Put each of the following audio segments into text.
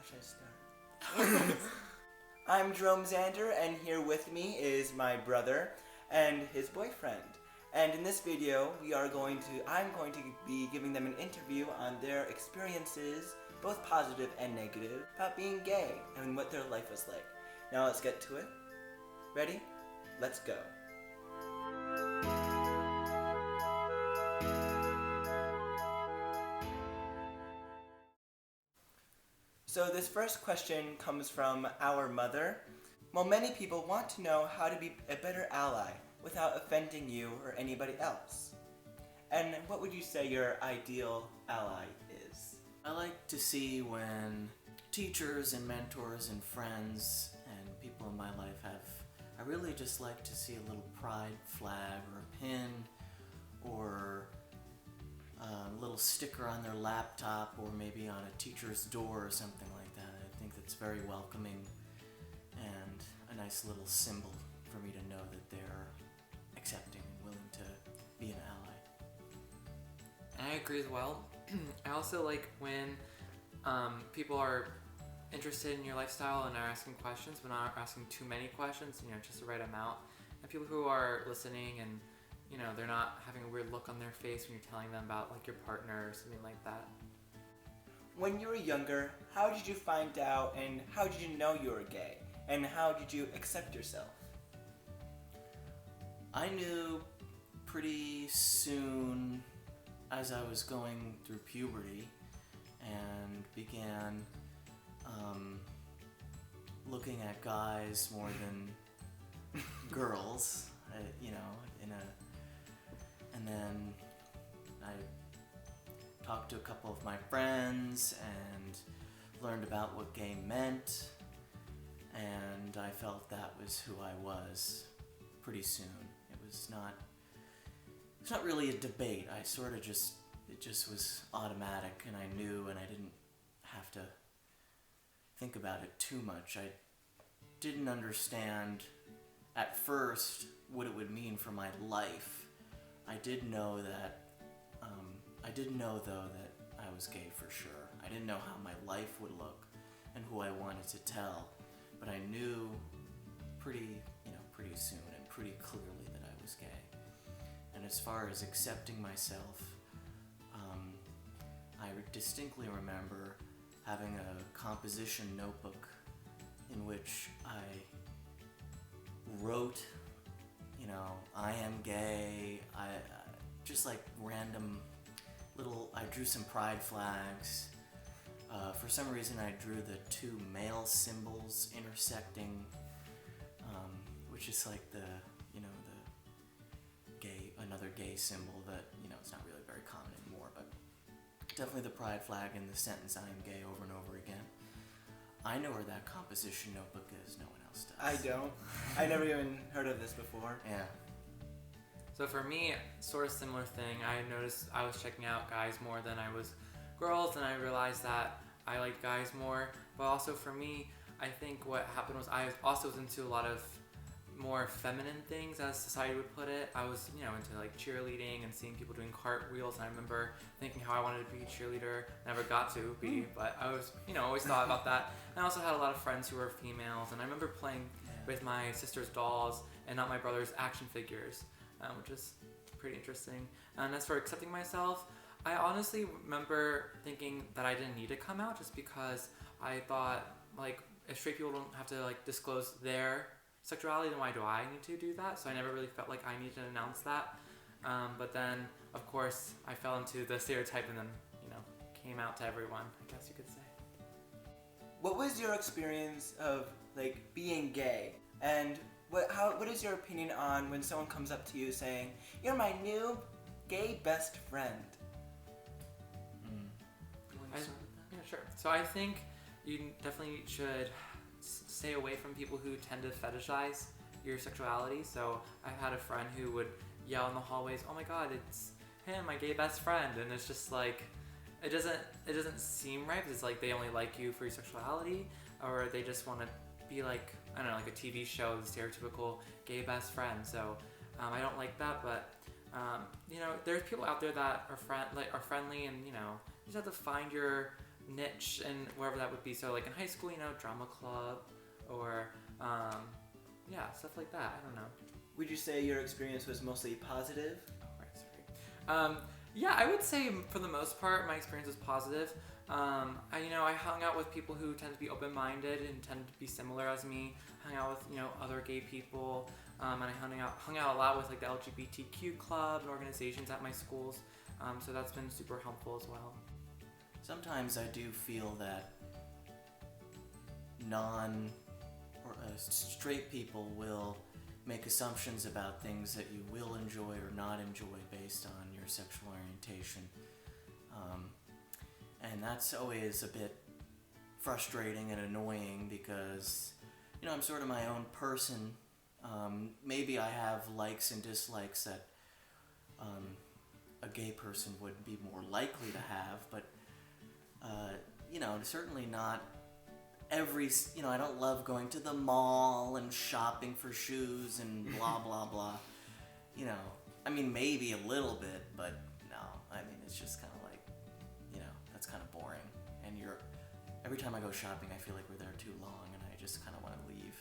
should I start? I'm Jerome Zander, and here with me is my brother and his boyfriend. And in this video, I'm going to be giving them an interview on their experiences, both positive and negative, about being gay and what their life was like. Now let's get to it. Ready? Let's go. So this first question comes from our mother. Well, many people want to know how to be a better ally without offending you or anybody else. And what would you say your ideal ally is? I like to see when teachers and mentors and friends and people in my life I really just like to see a little pride flag or a pin or a little sticker on their laptop or maybe on a teacher's door or something like that. I think that's very welcoming and a nice little symbol for me to know that they're accepting and willing to be an ally. I agree as well. I also like when people are interested in your lifestyle and are asking questions, but not asking too many questions, just the right amount. And people who are listening and, they're not having a weird look on their face when you're telling them about like your partner or something like that. When you were younger, how did you find out and how did you know you were gay? And how did you accept yourself? I knew pretty soon as I was going through puberty and began looking at guys more than girls, and then I talked to a couple of my friends and learned about what gay meant, and I felt that was who I was pretty soon. It's not really a debate. It just was automatic, and I knew, and I didn't have to think about it too much. I didn't understand at first what it would mean for my life. I did know that, I didn't know though that I was gay for sure. I didn't know how my life would look and who I wanted to tell, but I knew pretty soon and pretty clearly that I was gay. And as far as accepting myself, I distinctly remember having a composition notebook in which I wrote, I am gay. I just like random I drew some pride flags. For some reason I drew the two male symbols intersecting, which is like the gay, another gay symbol that, it's not really very common anymore, but definitely the pride flag and the sentence I am gay over and over again. I know where that composition notebook is, no one else does. I don't. I never even heard of this before. Yeah. So for me, sort of similar thing. I noticed I was checking out guys more than I was girls, and I realized that I liked guys more. But also for me, I think what happened was I also was into a lot of more feminine things, as society would put it. I was, into like cheerleading and seeing people doing cartwheels, and I remember thinking how I wanted to be a cheerleader. Never got to be, but I was, always thought about that. And I also had a lot of friends who were females, and I remember playing with my sister's dolls and not my brother's action figures, which is pretty interesting. And as for accepting myself, I honestly remember thinking that I didn't need to come out just because I thought, like, if straight people don't have to, like, disclose their sexuality, then why do I need to do that? So I never really felt like I needed to announce that. But then, of course, I fell into the stereotype and then, came out to everyone, I guess you could say. What was your experience of, like, being gay? And what is your opinion on when someone comes up to you saying, "You're my new gay best friend"? You want to start with that? Yeah, sure. So I think you definitely should stay away from people who tend to fetishize your sexuality. So I've had a friend who would yell in the hallways, "Oh my god, it's him, my gay best friend," and it's just like, it doesn't seem right, because it's like they only like you for your sexuality, or they just want to be like, I don't know, like a TV show, the stereotypical gay best friend. So I don't like that, but there's people out there that are friendly, and you just have to find your niche and wherever that would be. So like in high school, drama club or yeah, stuff like that. I don't know. Would you say your experience was mostly positive? Oh, right, sorry. Yeah, I would say for the most part, my experience was positive. I hung out with people who tend to be open-minded and tend to be similar as me. Hung out with other gay people, and I hung out a lot with like the LGBTQ club and organizations at my schools. So that's been super helpful as well. Sometimes I do feel that straight people will make assumptions about things that you will enjoy or not enjoy based on your sexual orientation. And that's always a bit frustrating and annoying because, I'm sort of my own person. Maybe I have likes and dislikes that a gay person would be more likely to have, but, certainly not every, I don't love going to the mall and shopping for shoes and blah, blah, blah. Maybe a little bit, but no. It's just kind of like, that's kind of boring. And every time I go shopping, I feel like we're there too long and I just kind of want to leave.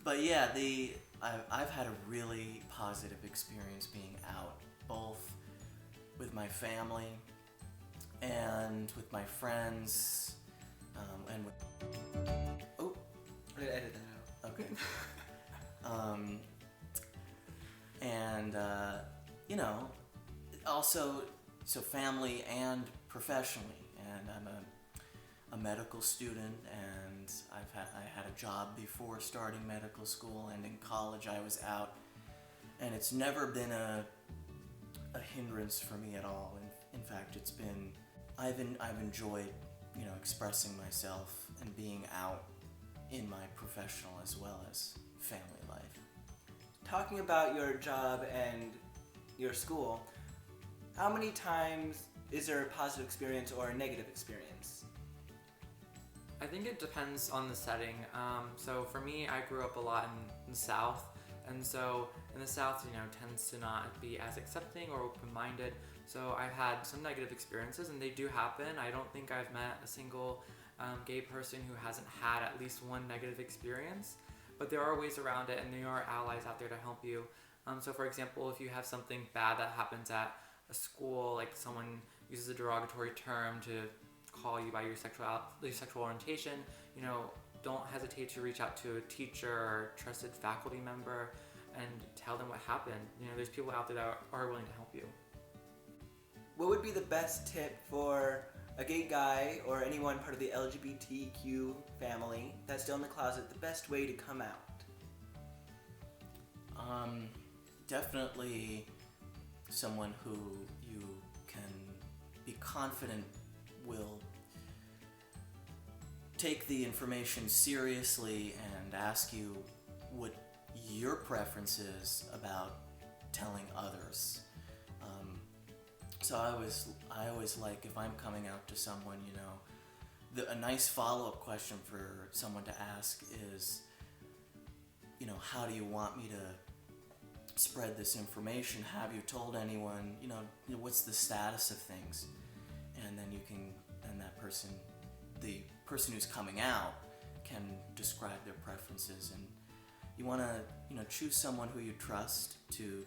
But yeah, I've had a really positive experience being out, both with my family and with my friends, and with... Oh, I'm gonna edit that out. Okay. And also, so family and professionally, and I'm a medical student, and I had a job before starting medical school, and in college I was out, and it's never been a hindrance for me at all. In fact, I've enjoyed, expressing myself and being out in my professional as well as family life. Talking about your job and your school, how many times is there a positive experience or a negative experience? I think it depends on the setting. So for me, I grew up a lot in the South, and so in the South, tends to not be as accepting or open-minded. So I've had some negative experiences, and they do happen. I don't think I've met a single gay person who hasn't had at least one negative experience, but there are ways around it, and there are allies out there to help you. So for example, if you have something bad that happens at a school, like someone uses a derogatory term to call you by your sexual orientation, don't hesitate to reach out to a teacher or trusted faculty member and tell them what happened. There's people out there that are willing to help you. What would be the best tip for a gay guy or anyone part of the LGBTQ family that's still in the closet, the best way to come out? Definitely someone who you can be confident will take the information seriously and ask you what your preference is about telling others. So I always like, if I'm coming out to someone, a nice follow-up question for someone to ask is, how do you want me to spread this information? Have you told anyone? What's the status of things? And then the person who's coming out can describe their preferences, and you want to, choose someone who you trust to,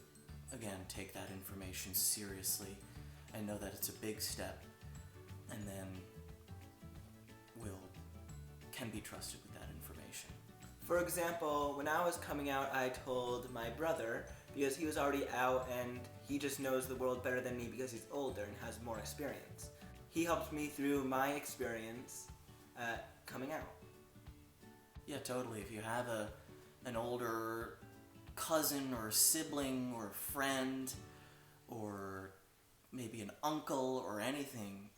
again, take that information seriously and know that it's a big step, and then can be trusted with that information. For example, when I was coming out, I told my brother, because he was already out and he just knows the world better than me because he's older and has more experience. He helped me through my experience at coming out. Yeah, totally. If you have an older cousin or sibling or friend or maybe an uncle or anything,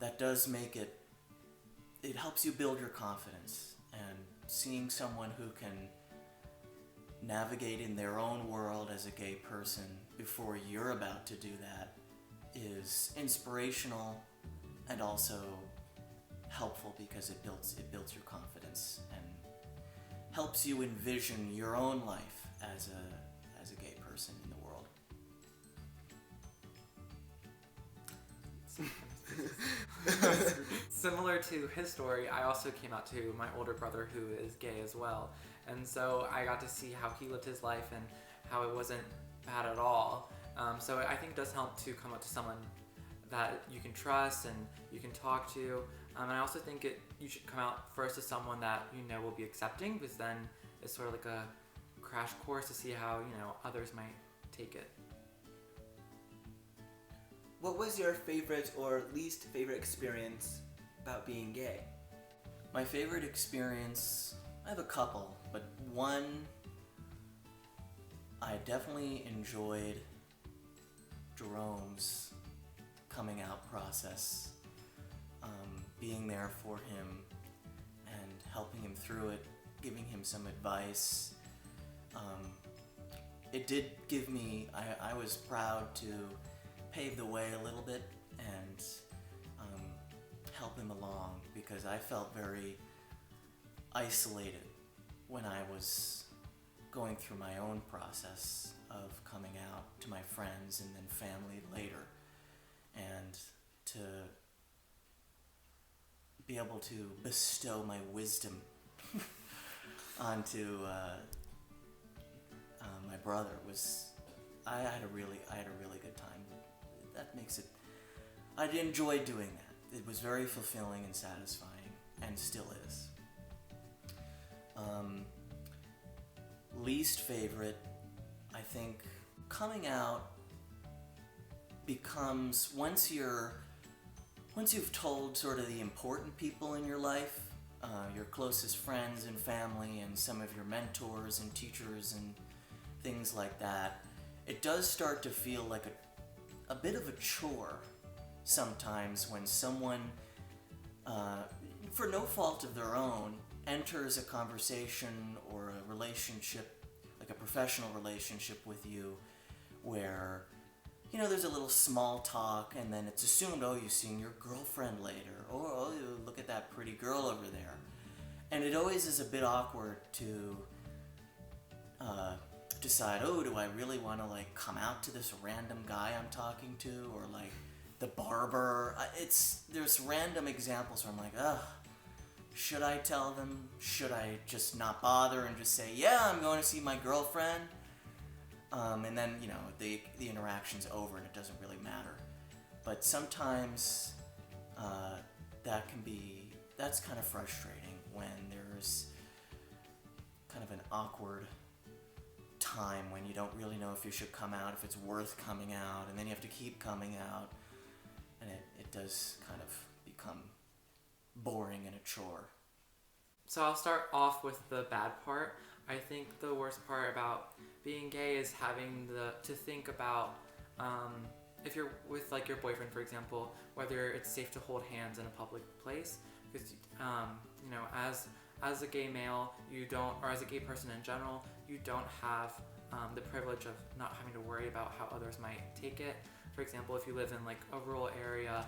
that does make it helps you build your confidence, and seeing someone who can navigate in their own world as a gay person before you're about to do that is inspirational and also helpful because it builds your confidence and helps you envision your own life as a gay person in the world. similar to his story, I also came out to my older brother who is gay as well. And so I got to see how he lived his life and how it wasn't bad at all. So I think it does help to come up to someone that you can trust and you can talk to. And I also think you should come out first to someone that you know will be accepting, because then it's sort of like a crash course to see how, others might take it. What was your favorite or least favorite experience about being gay? My favorite experience, I have a couple, but one, I definitely enjoyed Jerome's coming out process, being there for him and helping him through it, giving him some advice. It did give me, I was proud to pave the way a little bit and help him along, because I felt very isolated when I was going through my own process of coming out to my friends and then family later, and to be able to bestow my wisdom onto my brother I had a really good time. That makes it, I enjoyed doing that. It was very fulfilling and satisfying, and still is. Least favorite, I think coming out becomes, once you've told sort of the important people in your life, your closest friends and family and some of your mentors and teachers and things like that, it does start to feel like a bit of a chore sometimes when someone, for no fault of their own, enters a conversation or a relationship, like a professional relationship with you, where, there's a little small talk, and then it's assumed, oh, you're seeing your girlfriend later, or, oh, look at that pretty girl over there. And it always is a bit awkward to decide, oh, do I really want to, come out to this random guy I'm talking to, or, the barber? There's random examples where I'm like, ugh, should I tell them? Should I just not bother and just say, yeah, I'm going to see my girlfriend? And then, the interaction's over and it doesn't really matter. But sometimes that's kind of frustrating when there's kind of an awkward time when you don't really know if you should come out, if it's worth coming out, and then you have to keep coming out, and it does kind of become boring and a chore. So I'll start off with the bad part. I think the worst part about being gay is having to think about, if you're with your boyfriend, for example, whether it's safe to hold hands in a public place, because as a gay male, you don't, or as a gay person in general, you don't have the privilege of not having to worry about how others might take it. For example, if you live in a rural area,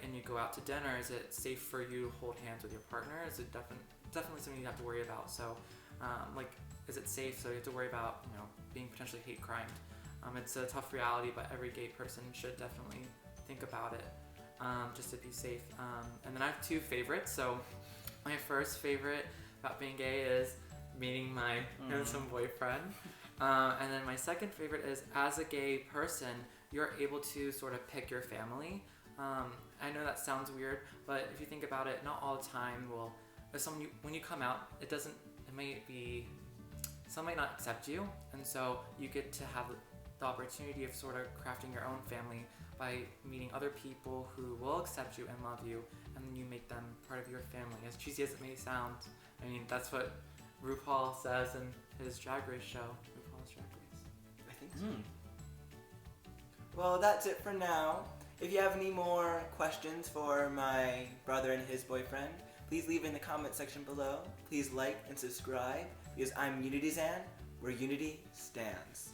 and you go out to dinner, is it safe for you to hold hands with your partner? Is it definitely something you have to worry about? So, is it safe? So you have to worry about, being potentially hate crimed. It's a tough reality, but every gay person should definitely think about it, just to be safe. And then I have two favorites. So my first favorite about being gay is meeting my handsome boyfriend. And then my second favorite is, as a gay person, you're able to sort of pick your family. I know that sounds weird, but if you think about it, not all the time when you come out, some might not accept you, and so you get to have the opportunity of sort of crafting your own family by meeting other people who will accept you and love you, and then you make them part of your family. As cheesy as it may sound, that's what RuPaul says in his Drag Race show, RuPaul's Drag Race. I think so. Well, that's it for now. If you have any more questions for my brother and his boyfriend, please leave in the comment section below. Please like and subscribe, because I'm UnityZan, where unity stands.